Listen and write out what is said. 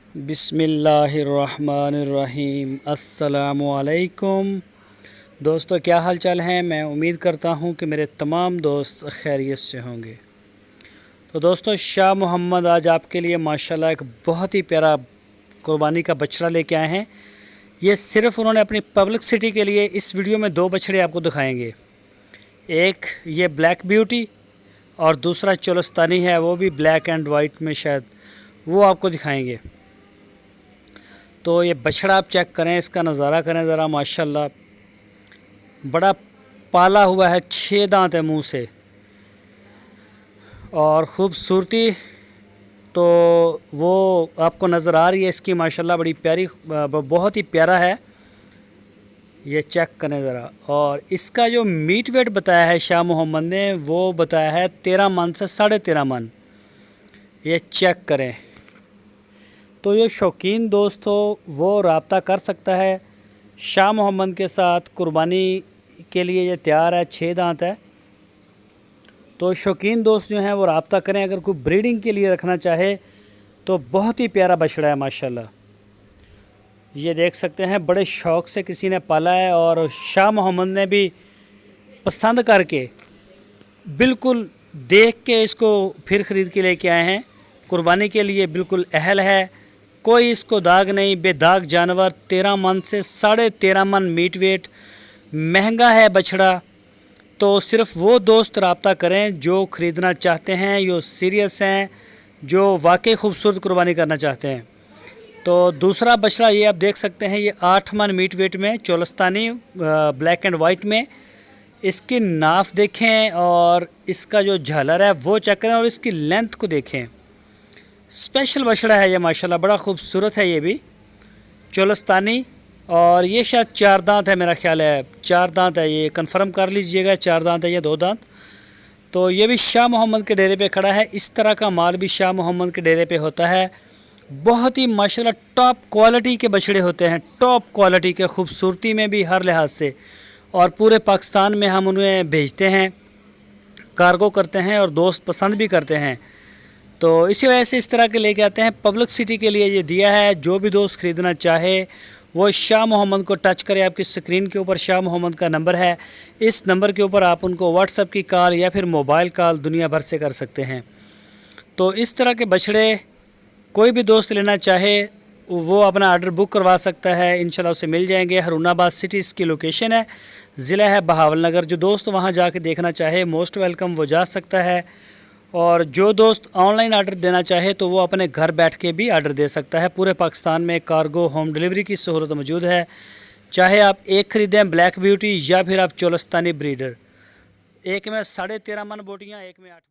बिस्मिल्लाहिर्रहमानिर्रहीम। अस्सलामुअलैकुम दोस्तों, क्या हाल चाल हैं। मैं उम्मीद करता हूं कि मेरे तमाम दोस्त खैरियत से होंगे। तो दोस्तों, शाह मोहम्मद आज आपके लिए माशाल्लाह एक बहुत ही प्यारा कुर्बानी का बछड़ा लेके आए हैं। ये सिर्फ उन्होंने अपनी पब्लिसिटी के लिए इस वीडियो में दो बछड़े आपको दिखाएंगे। एक ये ब्लैक ब्यूटी और दूसरा चोलस्तानी है, वो भी ब्लैक एंड वाइट में, शायद वो आपको दिखाएंगे। तो ये बछड़ा आप चेक करें, इसका नज़ारा करें ज़रा। माशाल्लाह बड़ा पाला हुआ है, 6 दांत है मुंह से, और ख़ूबसूरती तो वो आपको नज़र आ रही है इसकी। माशाल्लाह बड़ी प्यारी, बहुत ही प्यारा है। ये चेक करें ज़रा। और इसका जो मीट वेट बताया है शाह मोहम्मद ने, वो बताया है 13 मन से 13.5 मन। ये चेक करें। तो ये शौकीन दोस्त हो वो रब्ता कर सकता है शाह मोहम्मद के साथ। कुर्बानी के लिए ये तैयार है, 6 दांत है। तो शौकीन दोस्त जो हैं वो रब्ता करें। अगर कोई ब्रीडिंग के लिए रखना चाहे तो बहुत ही प्यारा बछड़ा है माशाल्लाह। ये देख सकते हैं, बड़े शौक़ से किसी ने पाला है और शाह मोहम्मद ने भी पसंद करके, बिल्कुल देख के इसको फिर ख़रीद के लेके आए हैं। कुर्बानी के लिए बिल्कुल अहल है, कोई इसको दाग नहीं, बेदाग जानवर। 13 मन से 13.5 मन मीट वेट, महंगा है बछड़ा। तो सिर्फ वो दोस्त रब्ता करें जो ख़रीदना चाहते हैं, जो सीरियस हैं, जो वाकई खूबसूरत कुर्बानी करना चाहते हैं। तो दूसरा बछड़ा ये आप देख सकते हैं, ये 8 मन मीट वेट में, चोलस्तानी ब्लैक एंड वाइट में। इसकी नाफ देखें और इसका जो झालर है वो चेक करें, और इसकी लेंथ को देखें। स्पेशल बछड़ा है ये माशाल्लाह, बड़ा खूबसूरत है ये भी चोलस्तानी। और ये शायद 4 दांत है, मेरा ख्याल है 4 दांत है। ये कंफर्म कर लीजिएगा, 4 दांत है या 2 दांत। तो ये भी शाह मोहम्मद के डेरे पे खड़ा है। इस तरह का माल भी शाह मोहम्मद के डेरे पे होता है। बहुत ही माशाल्लाह टॉप क्वालिटी के बछड़े होते हैं, टॉप क्वालिटी के, खूबसूरती में भी हर लिहाज से। और पूरे पाकिस्तान में हम उन्हें भेजते हैं, कार्गो करते हैं, और दोस्त पसंद भी करते हैं। तो इसी वजह से इस तरह के लेके आते हैं, पब्लिसिटी के लिए ये दिया है। जो भी दोस्त ख़रीदना चाहे वो शाह मोहम्मद को टच करे। आपकी स्क्रीन के ऊपर शाह मोहम्मद का नंबर है, इस नंबर के ऊपर आप उनको व्हाट्सएप की कॉल या फिर मोबाइल कॉल दुनिया भर से कर सकते हैं। तो इस तरह के बछड़े कोई भी दोस्त लेना चाहे वो अपना ऑर्डर बुक करवा सकता है, इंशाल्लाह उसे मिल जाएंगे। हरुणाबाद सिटी इसकी लोकेशन है, ज़िला है बहावलनगर। जो दोस्त वहाँ जाके देखना चाहे मोस्ट वेलकम, वो जा सकता है। और जो दोस्त ऑनलाइन ऑर्डर देना चाहे तो वो अपने घर बैठ के भी ऑर्डर दे सकता है। पूरे पाकिस्तान में कार्गो होम डिलीवरी की सहूलत मौजूद है। चाहे आप एक ख़रीदें ब्लैक ब्यूटी या फिर आप चोलस्तानी ब्रीडर। एक में 13.5 मन बोटियाँ, एक में 8।